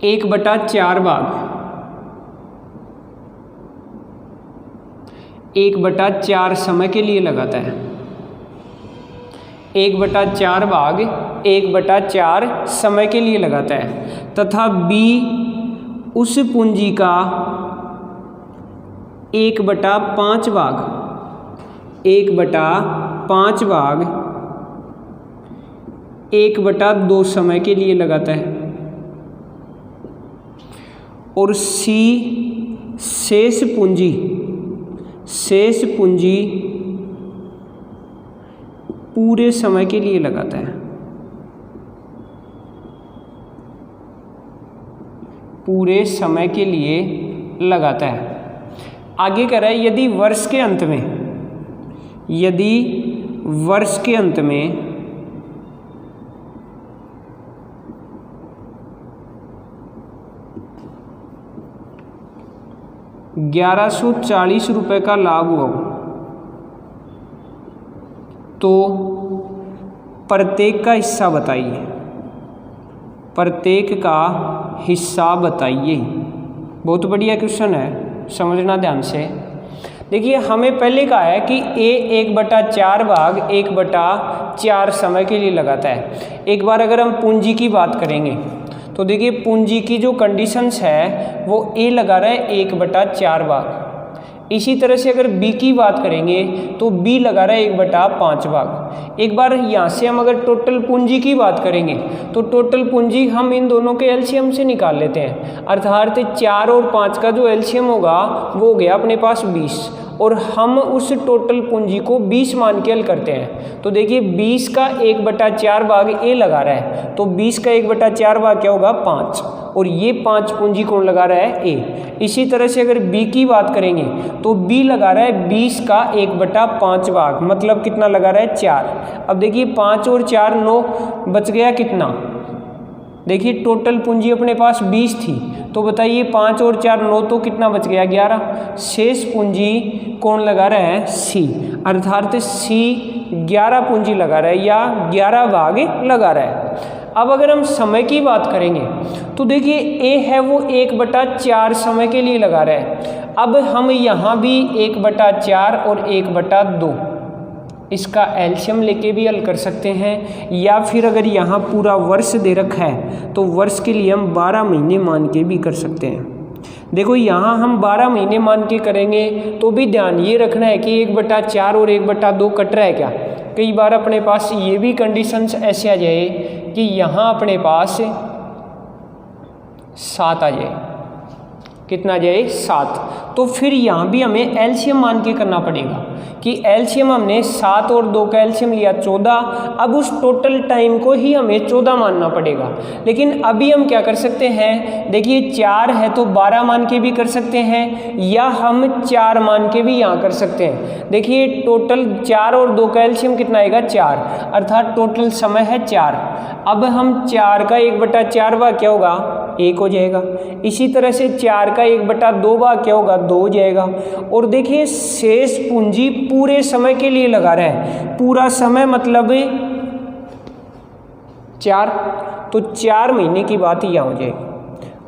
1/4 भाग 1/4 समय के लिए लगाता है। 1/4 भाग 1/4 समय के लिए लगाता है, तथा बी उस पूंजी का 1/5 भाग 1/2 समय के लिए लगाता है, और सी शेष पूंजी पूरे समय के लिए लगाता है। पूरे समय के लिए लगाता है। आगे कह रहा है यदि वर्ष के अंत में 1140 रुपये का लाभ हुआ तो प्रत्येक का हिस्सा बताइए। प्रत्येक का हिस्सा बताइए। बहुत बढ़िया क्वेश्चन है, समझना ध्यान से। देखिए हमें पहले कहा है कि ए 1/4 भाग 1/4 समय के लिए लगाता है। एक बार अगर हम पूंजी की बात करेंगे तो देखिए पूंजी की जो कंडीशंस है वो ए लगा रहा है 1/4 भाग। इसी तरह से अगर बी की बात करेंगे तो बी लगा रहा है 1/5 भाग। एक बार यहाँ से हम अगर टोटल पूंजी की बात करेंगे तो टोटल पूंजी हम इन दोनों के एलसीएम से निकाल लेते हैं, अर्थात 4 और 5 का जो एलसीएम होगा वो हो गया अपने पास 20, और हम उस टोटल पूंजी को 20 मान के हल करते हैं। तो देखिए 20 का 1/4 भाग ए लगा रहा है, तो 20 का 1/4 भाग क्या होगा 5, और ये 5 पूंजी कौन लगा रहा है ए। इसी तरह से अगर बी की बात करेंगे तो बी लगा रहा है 20 का 1/5 भाग, मतलब कितना लगा रहा है 4। अब देखिए 5 और 4 9, बच गया कितना, देखिए टोटल पूंजी अपने पास 20 थी, तो बताइए 5 और 4 9, तो कितना बच गया 11। शेष पूंजी कौन लगा रहा है सी, अर्थात सी 11 पूंजी लगा रहा है या 11 भाग लगा रहा है। अब अगर हम समय की बात करेंगे तो देखिए ए है वो 1/4 समय के लिए लगा रहा है। अब हम यहाँ भी 1/4 और 1/2 इसका एलसीएम लेके भी हल कर सकते हैं, या फिर अगर यहाँ पूरा वर्ष दे रखा है तो वर्ष के लिए हम 12 महीने मान के भी कर सकते हैं। देखो यहाँ हम 12 महीने मान के करेंगे तो भी ध्यान ये रखना है कि 1/4 और 1/2 कट रहा है क्या। कई बार अपने पास ये भी कंडीशंस ऐसे आ जाए कि यहाँ अपने पास 7 आ जाए, कितना आ जाए 7, तो फिर यहाँ भी हमें एलसीएम मान के करना पड़ेगा कि एलसीएम हमने 7 और 2 का एलसीएम लिया 14, अब उस टोटल टाइम को ही हमें 14 मानना पड़ेगा। लेकिन अभी हम क्या कर सकते हैं, देखिए 4 है तो 12 मान के भी कर सकते हैं, या हम 4 मान के भी यहाँ कर सकते हैं। देखिए टोटल 4 और 2 का एलसीएम कितना आएगा 4, अर्थात टोटल समय है 4। अब हम 4 का 1/4 भाग क्या होगा 1 हो जाएगा। इसी तरह से 4 का 1/2 भाग क्या होगा 2 हो जाएगा। और देखिए शेष पूंजी पूरे समय के लिए लगा रहा है, पूरा समय मतलब 4, तो 4 महीने की बात यहाँ हो जाएगी।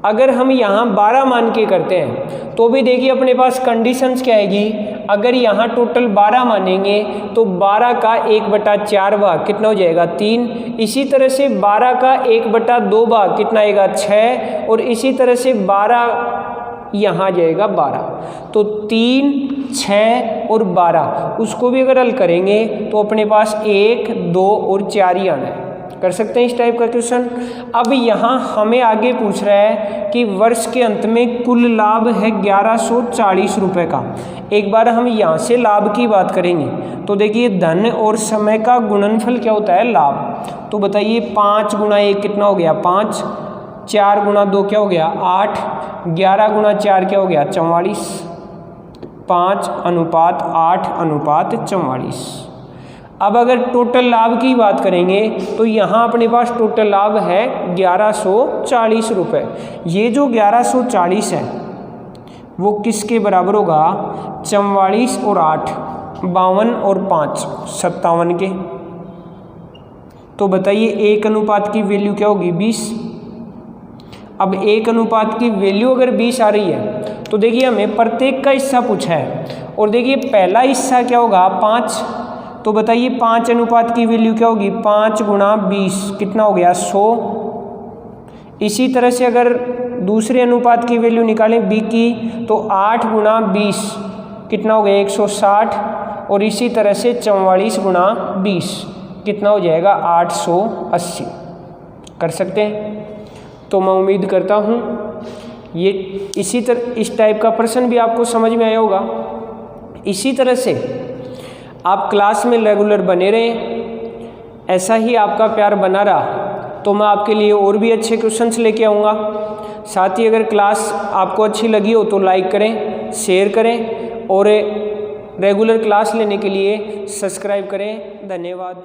अगर हम यहाँ 12 मान के करते हैं तो भी देखिए अपने पास कंडीशंस क्या आएगी, अगर यहाँ टोटल 12 मानेंगे तो 12 का 1/4 भाग कितना हो जाएगा 3, इसी तरह से 12 का 1/2 भाग कितना आएगा 6, और इसी तरह से 12 यहाँ जाएगा 12, तो 3 6 और 12 उसको भी अगर हल करेंगे तो अपने पास 1 2 और 4 ही आना है। कर सकते हैं इस टाइप का क्वेश्चन। अब यहाँ हमें आगे पूछ रहा है कि वर्ष के अंत में कुल लाभ है 1140 रुपये का। एक बार हम यहाँ से लाभ की बात करेंगे तो देखिए धन और समय का गुणनफल क्या होता है लाभ। तो बताइए 5 गुणा 1 कितना हो गया 5, 4 गुणा 2 क्या हो गया 8, 11 गुणा 4 क्या हो गया 44, 5:8:44। अब अगर टोटल लाभ की बात करेंगे तो यहाँ अपने पास टोटल लाभ है 1140 रुपये। ये जो 1140 है वो किसके बराबर होगा 44 और 8 52 और 5 57 के। तो बताइए 1 की वैल्यू क्या होगी 20। अब 1 की वैल्यू अगर 20 आ रही है तो देखिए हमें प्रत्येक का हिस्सा पूछा है, और देखिए पहला हिस्सा क्या होगा 5, तो बताइए 5 की वैल्यू क्या होगी 5 गुणा 20 कितना हो गया 100। इसी तरह से अगर दूसरे अनुपात की वैल्यू निकालें बी की तो 8 गुणा 20 कितना हो गया 160, और इसी तरह से 44 गुणा 20 कितना हो जाएगा 880। कर सकते हैं। तो मैं उम्मीद करता हूँ ये इस टाइप का प्रश्न भी आपको समझ में आया होगा। इसी तरह से आप क्लास में रेगुलर बने रहें, ऐसा ही आपका प्यार बना रहा तो मैं आपके लिए और भी अच्छे क्वेश्चंस लेके आऊँगा। साथ ही अगर क्लास आपको अच्छी लगी हो तो लाइक करें, शेयर करें, और रेगुलर क्लास लेने के लिए सब्सक्राइब करें। धन्यवाद।